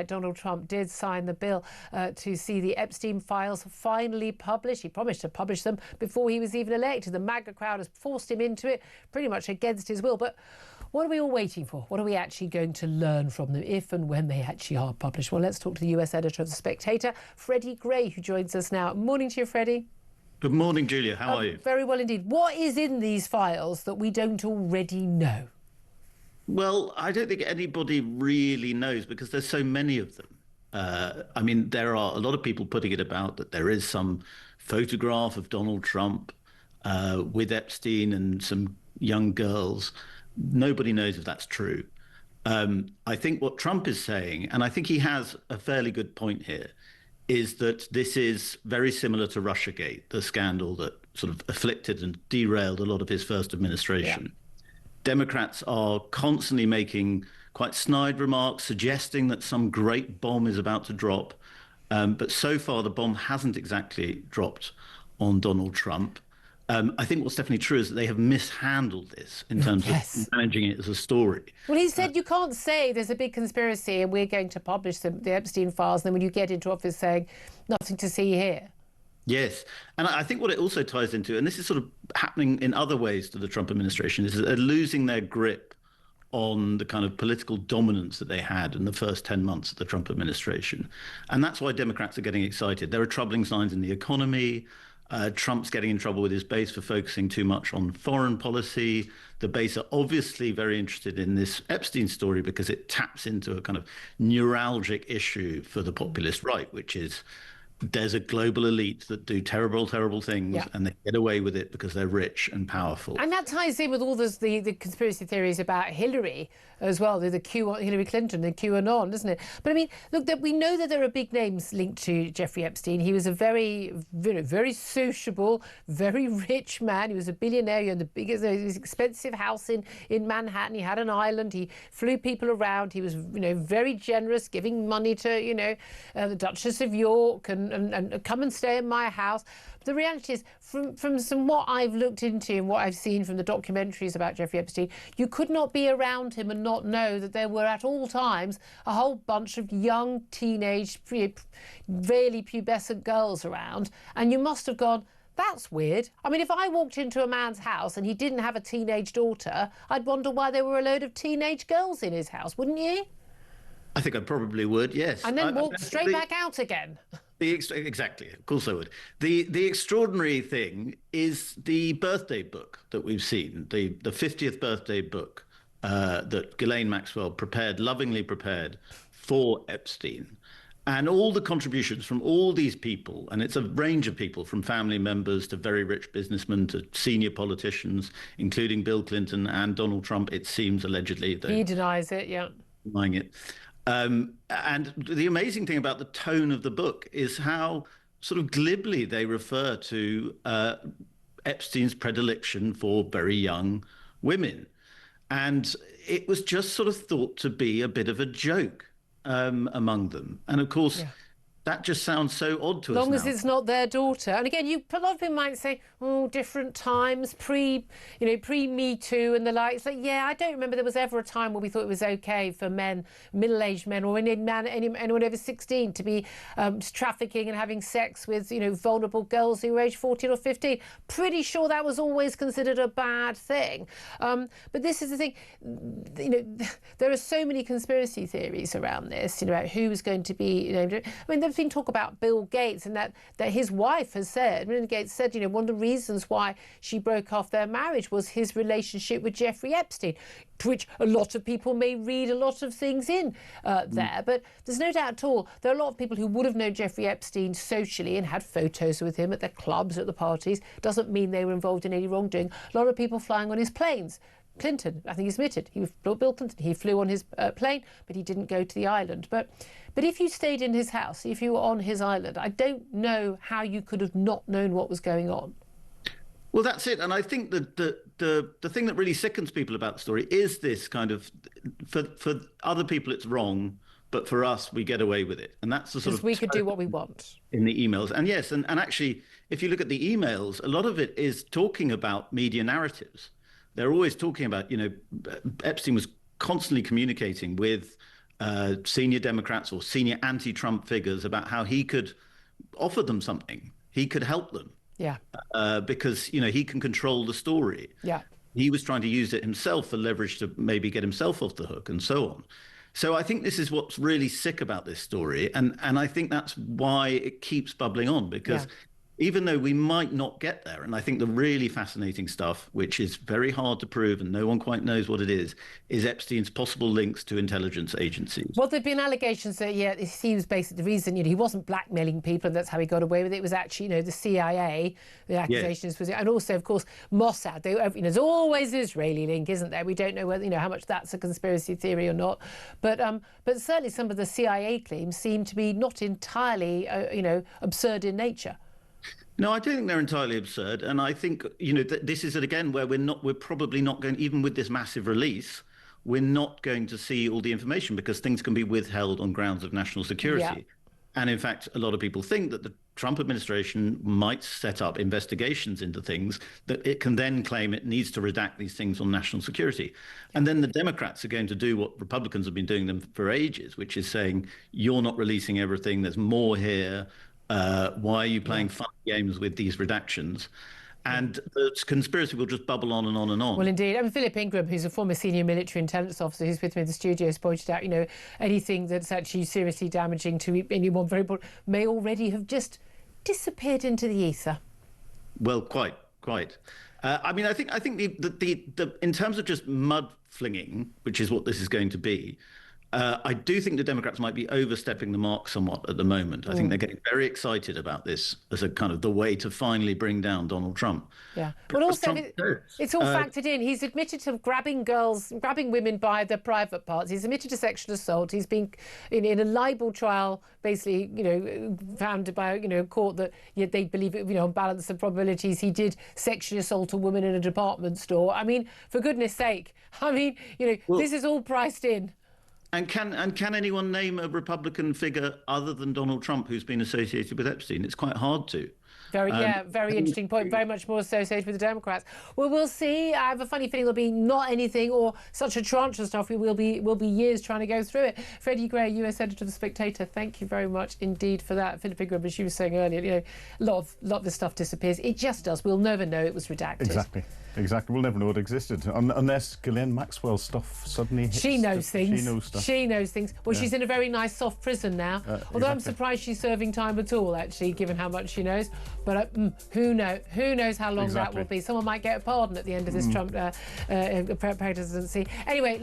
night, Donald Trump did sign the bill to see the Epstein files finally published. He promised to publish them before he was even elected. The MAGA crowd has forced him into it, pretty much against his will. But what are we all waiting for? What are we actually going to learn from them if and when they actually are published? Well, let's talk to the US editor of The Spectator, Freddie Gray, who joins us now. Morning to you, Freddie. Good morning, Julia. How are you? Very well indeed. What is in these files that we don't already know? Well, I don't think anybody really knows because there's so many of them. I mean, there are a lot of people putting it about that there is some photograph of Donald Trump with Epstein and some young girls. Nobody knows if that's true. I think what Trump is saying, and I think he has a fairly good point here, is that this is very similar to Russiagate, the scandal that sort of afflicted and derailed a lot of his first administration. Yeah. Democrats are constantly making quite snide remarks, suggesting that some great bomb is about to drop. But so far, the bomb hasn't exactly dropped on Donald Trump. I think what's definitely true is that they have mishandled this in terms of managing it as a story. Well, he said you can't say there's a big conspiracy and we're going to publish the Epstein files. And then when you get into office saying nothing to see here. Yes. And I think what it also ties into, and this is sort of happening in other ways to the Trump administration, is that they're losing their grip on the kind of political dominance that they had in the first 10 months of the Trump administration. And that's why Democrats are getting excited. There are troubling signs in the economy. Trump's getting in trouble with his base for focusing too much on foreign policy. The base are obviously very interested in this Epstein story because it taps into a kind of neuralgic issue for the populist right, which is there's a global elite that do terrible, terrible things, and they get away with it because they're rich and powerful. And that ties in with all the conspiracy theories about Hillary as well, Hillary Clinton, the QAnon, doesn't it? But I mean, look, we know that there are big names linked to Jeffrey Epstein. He was a very sociable, very rich man. He was a billionaire. He owned the biggest, expensive house in Manhattan. He had an island. He flew people around. He was, very generous, giving money to, the Duchess of York and come and stay in my house. But the reality is, from some what I've looked into and what I've seen from the documentaries about Jeffrey Epstein, you could not be around him and not know that there were at all times a whole bunch of young teenage, really pubescent girls around, and you must have gone, that's weird. I mean, if I walked into a man's house and he didn't have a teenage daughter, I'd wonder why there were a load of teenage girls in his house, wouldn't you? I think I probably would, yes. And then walk straight back out again. Exactly, of course I would. The extraordinary thing is the birthday book that we've seen, the 50th birthday book that Ghislaine Maxwell lovingly prepared for Epstein. And all the contributions from all these people, and it's a range of people, from family members to very rich businessmen to senior politicians, including Bill Clinton and Donald Trump, it seems, allegedly. He denies it, yeah. Denying it. And the amazing thing about the tone of the book is how sort of glibly they refer to Epstein's predilection for very young women. And it was just sort of thought to be a bit of a joke among them. And of course, that just sounds so odd to us now. As long as it's not their daughter. And again, a lot of people might say, oh, different times, pre-Me Too and the like. It's like, yeah, I don't remember there was ever a time where we thought it was okay for men, middle-aged men, or anyone over 16 to be trafficking and having sex with, vulnerable girls who were aged 14 or 15. Pretty sure that was always considered a bad thing. But this is the thing, there are so many conspiracy theories around this, about who's going to be, I mean, there's been talk about Bill Gates and that his wife has said, Bill Gates said, one of the reasons why she broke off their marriage was his relationship with Jeffrey Epstein, to which a lot of people may read a lot of things in there. But there's no doubt at all, there are a lot of people who would have known Jeffrey Epstein socially and had photos with him at their clubs, at the parties. Doesn't mean they were involved in any wrongdoing. A lot of people flying on his planes. Clinton, I think he's admitted, Bill Clinton, he flew on his plane, but he didn't go to the island. But if you stayed in his house, if you were on his island, I don't know how you could have not known what was going on. Well, that's it. And I think that the thing that really sickens people about the story is this kind of, for other people it's wrong, but for us, we get away with it. And that's the sort of... we could do what we want. In the emails. And yes, and actually, if you look at the emails, a lot of it is talking about media narratives. They're always talking about, Epstein was constantly communicating with senior Democrats or senior anti-Trump figures about how he could offer them something. He could help them. Yeah. Because, he can control the story. Yeah. He was trying to use it himself for leverage to maybe get himself off the hook and so on. So I think this is what's really sick about this story. And I think that's why it keeps bubbling on, because even though we might not get there, and I think the really fascinating stuff, which is very hard to prove and no one quite knows what it is Epstein's possible links to intelligence agencies. Well, there've been allegations that, he was basically the reason, he wasn't blackmailing people and that's how he got away with it. It was actually, the CIA, the accusations was, and also, of course, Mossad. There's always an Israeli link, isn't there? We don't know whether, how much that's a conspiracy theory or not. But certainly some of the CIA claims seem to be not entirely, absurd in nature. No, I don't think they're entirely absurd. And I think, this is again where we're probably not going, even with this massive release, we're not going to see all the information because things can be withheld on grounds of national security. Yeah. And in fact, a lot of people think that the Trump administration might set up investigations into things that it can then claim it needs to redact these things on national security. And then the Democrats are going to do what Republicans have been doing them for ages, which is saying, you're not releasing everything. There's more here. Why are you playing fun games with these redactions? And the conspiracy will just bubble on and on and on. Well, indeed. I mean, Philip Ingram, who's a former senior military intelligence officer who's with me in the studio, has pointed out, anything that's actually seriously damaging to anyone very important may already have just disappeared into the ether. Well, quite. I mean, I think the in terms of just mud flinging, which is what this is going to be, I do think the Democrats might be overstepping the mark somewhat at the moment. I think they're getting very excited about this as a kind of the way to finally bring down Donald Trump. Yeah. But also, it's all factored in. He's admitted to grabbing women by their private parts. He's admitted to sexual assault. He's been in a libel trial, basically, found by, a court that they believe, on balance of probabilities, he did sexually assault a woman in a department store. I mean, for goodness sake, this is all priced in. And can anyone name a Republican figure other than Donald Trump who's been associated with Epstein? It's quite hard to. Very interesting point. Very much more associated with the Democrats. Well, we'll see. I have a funny feeling there'll be not anything or such a tranche of stuff. We'll be years trying to go through it. Freddie Gray, US editor of the Spectator. Thank you very much indeed for that. Philip Ingram, as you were saying earlier, a lot of this stuff disappears. It just does. We'll never know it was redacted. Exactly. We'll never know it existed unless Ghislaine Maxwell's stuff suddenly hits. She knows things. She knows stuff. She knows things. Well, she's in a very nice soft prison now. Although I'm surprised she's serving time at all, actually, given how much she knows. But who knows how long that will be. Someone might get a pardon at the end of this Trump presidency. Anyway,